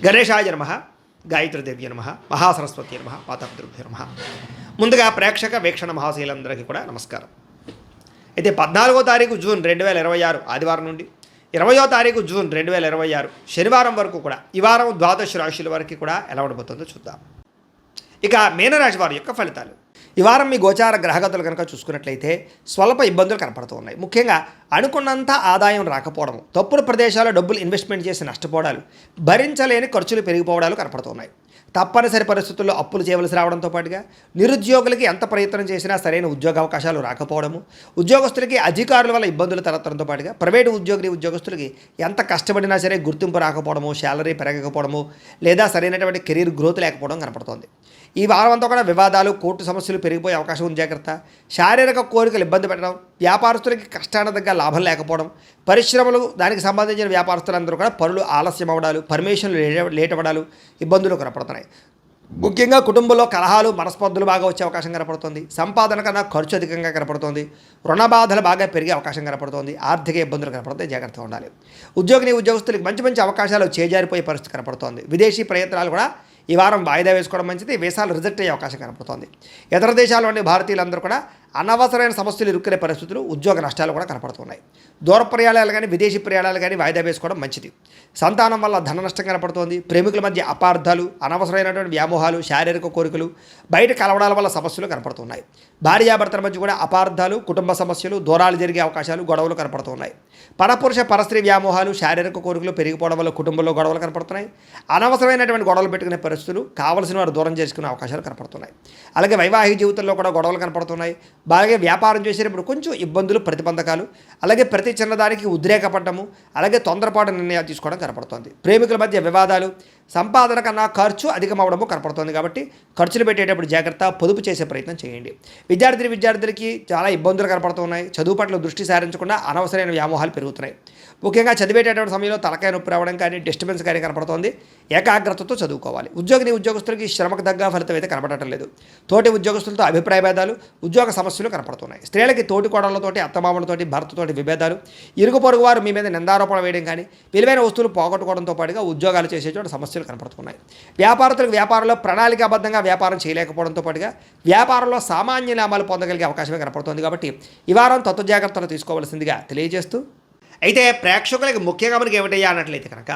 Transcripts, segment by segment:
గణేశాయ నమః, గాయత్రీదేవ్య నమః, మహాసరస్వతి నమః, పాతాపితృభ్యో నమః. ముందుగా ప్రేక్షక వీక్షణ మహాశీలందరికీ కూడా నమస్కారం. అయితే 14వ తారీఖు జూన్ 2026 ఆదివారం నుండి 20వ తారీఖు జూన్ 2026 శనివారం వరకు కూడా ఈ వారం ద్వాదశ రాశుల వరకు కూడా ఎలా ఉండబోతుందో చూద్దాం. ఇక మీనరాశి వారి యొక్క ఫలితాలు. ఈ వారం మీ గోచార గ్రహగతులు కనుక చూసుకున్నట్లయితే స్వల్ప ఇబ్బందులు కనపడుతూ ఉన్నాయి. ముఖ్యంగా అనుకున్నంత ఆదాయం రాకపోవడం, తప్పుడు ప్రదేశాల్లో డబ్బులు ఇన్వెస్ట్మెంట్ చేసి నష్టపోవడాలు, భరించలేని ఖర్చులు పెరిగిపోవడాలు కనపడుతున్నాయి. తప్పనిసరి పరిస్థితుల్లో అప్పులు చేయవలసి రావడంతో పాటుగా నిరుద్యోగులకి ఎంత ప్రయత్నం చేసినా సరైన ఉద్యోగ అవకాశాలు రాకపోవడము, ఉద్యోగస్తులకి అధికారుల వల్ల ఇబ్బందులు తలెత్తడంతో పాటుగా ప్రైవేటు ఉద్యోగస్తులకి ఎంత కష్టపడినా సరే గుర్తింపు రాకపోవడము, శాలరీ పెరగకపోవడము, లేదా సరైనటువంటి కెరీర్ గ్రోత్ లేకపోవడం కనపడుతోంది. ఈ వారం అంతా కూడా వివాదాలు, కోర్టు సమస్యలు పెరిగిపోయే అవకాశం ఉంది. జాగ్రత్త. శారీరక కోరికలు ఇబ్బంది పెట్టడం, వ్యాపారస్తులకి కష్టాన దగ్గర లాభం లేకపోవడం, పరిశ్రమలు దానికి సంబంధించిన వ్యాపారస్తులందరూ కూడా పనులు ఆలస్యం అవ్వడాలు, పర్మిషన్లు లేట్ అవ్వడాలు, ఇబ్బందులు కనపడుతున్నాయి. ముఖ్యంగా కుటుంబంలో కలహాలు, మనస్పర్ధలు బాగా వచ్చే అవకాశం కనపడుతుంది. సంపాదన కన్నా ఖర్చు అధికంగా కనపడుతుంది. రుణ బాధలు బాగా పెరిగే అవకాశం కనపడుతుంది. ఆర్థిక ఇబ్బందులు కనపడతాయి. జాగ్రత్తగా ఉండాలి. ఉద్యోగస్తులకి మంచి మంచి అవకాశాలు చేజారిపోయే పరిస్థితి కనపడుతోంది. విదేశీ ప్రయత్నాలు కూడా ఈ వారం వాయిదా వేసుకోవడం మంచిది. వీసాలు రిజెక్ట్ అయ్యే అవకాశం కనపడుతోంది. ఇతర దేశాల్లోని భారతీయులందరూ కూడా అనవసరమైన సమస్యలు ఇరుక్కునే పరిస్థితులు, ఉద్యోగ నష్టాలు కూడా కనపడుతున్నాయి. దూర ప్రయాణాలు కానీ విదేశీ ప్రయాణాలు కానీ వాయిదా వేసుకోవడం మంచిది. సంతానం వల్ల ధన నష్టం కనపడుతోంది. ప్రేమికుల మధ్య అపార్థాలు, అనవసరమైనటువంటి వ్యామోహాలు, శారీరక కోరికలు, బయట కలవడాల వల్ల సమస్యలు కనపడుతున్నాయి. భార్యాభర్తల మధ్య కూడా అపార్థాలు, కుటుంబ సమస్యలు, దూరాలు జరిగే అవకాశాలు, గొడవలు కనపడుతున్నాయి. పరపురుష పరస్త్రీ వ్యామోహాలు, శారీరక కోరికలు పెరిగిపోవడం వల్ల కుటుంబంలో గొడవలు కనపడుతున్నాయి. అనవసరమైనటువంటి గొడవలు పెట్టుకునే పరిస్థితులు, కావలసిన వారు దూరం చేసుకునే అవకాశాలు కనపడుతున్నాయి. అలాగే వైవాహిక జీవితంలో కూడా గొడవలు కనపడుతున్నాయి. అలాగే వ్యాపారం చేసేటప్పుడు కొంచెం ఇబ్బందులు, ప్రతిబంధకాలు, అలాగే ప్రతి చిన్నదానికి ఉద్రేకపడము, అలాగే తొందరపాటు నిర్ణయాలు తీసుకోవడం కనపడుతుంది. ప్రేమికుల మధ్య వివాదాలు, సంపాదన కన్నా ఖర్చు అధికమవడము కనపడుతుంది. కాబట్టి ఖర్చులు పెట్టేటప్పుడు జాగ్రత్త, పొదుపు చేసే ప్రయత్నం చేయండి. విద్యార్థులకి చాలా ఇబ్బందులు కనపడుతున్నాయి. చదువు పట్ల దృష్టి సారించకుండా అనవసరమైన వ్యామోహాలు పెరుగుతున్నాయి. ముఖ్యంగా చదివేటటువంటి సమయంలో తలకాయ నొప్పి రావడం కానీ, డిస్టర్బెన్స్ కానీ కనపడుతోంది. ఏకాగ్రతతో చదువుకోవాలి. ఉద్యోగస్తులకి శ్రమకు తగ్గ ఫలితం అయితే కనపడటం లేదు. తోటి ఉద్యోగస్తులతో అభిప్రాయ భేదాలు, ఉద్యోగ సమస్యలు కనపడుతున్నాయి. స్త్రీలకి తోటి కోడళ్లతోటి, అత్తమామలతోటి, భర్తతోటి విభేదాలు, ఇరుగు పొరుగు వారు మీ మీద నిందారోపణ వేయడం కానీ, విలువైన వస్తువులు పోగొట్టుకోవడంతో పాటుగా ఉద్యోగాలు చేసే చోట సమస్యలు కనపడుతున్నాయి. వ్యాపారస్తులకు వ్యాపారంలో ప్రణాళికాబద్ధంగా వ్యాపారం చేయలేకపోవడంతో పాటుగా వ్యాపారంలో సామాన్య లాభాలు పొందగలిగే అవకాశమే కనపడుతుంది. కాబట్టి ఈ వారం తత్వ జాగ్రత్తలు తీసుకోవాల్సిందిగా తెలియజేస్తూ, అయితే ప్రేక్షకులకి ముఖ్యంగా మనకి ఏమిటయ్యా అన్నట్లయితే కనుక,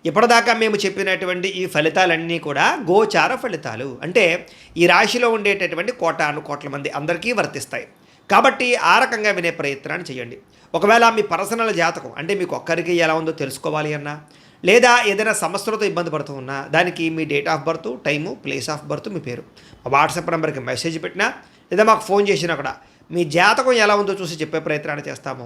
ఇప్పటిదాకా మేము చెప్పినటువంటి ఈ ఫలితాలన్నీ కూడా గోచార ఫలితాలు. అంటే ఈ రాశిలో ఉండేటటువంటి కోట్ల మంది అందరికీ వర్తిస్తాయి. కాబట్టి ఆ రకంగా వినే ప్రయత్నాన్ని చేయండి. ఒకవేళ మీ పర్సనల్ జాతకం అంటే మీకు ఒక్కరికి ఎలా ఉందో తెలుసుకోవాలి అన్నా, లేదా ఏదైనా సమస్యలతో ఇబ్బంది పడుతూ ఉన్నా, దానికి మీ date of birth, time, place of birth, మీ పేరు వాట్సాప్ నెంబర్కి మెసేజ్ పెట్టినా, లేదా మాకు ఫోన్ చేసినా కూడా మీ జాతకం ఎలా ఉందో చూసి చెప్పే ప్రయత్నాన్ని చేస్తాము.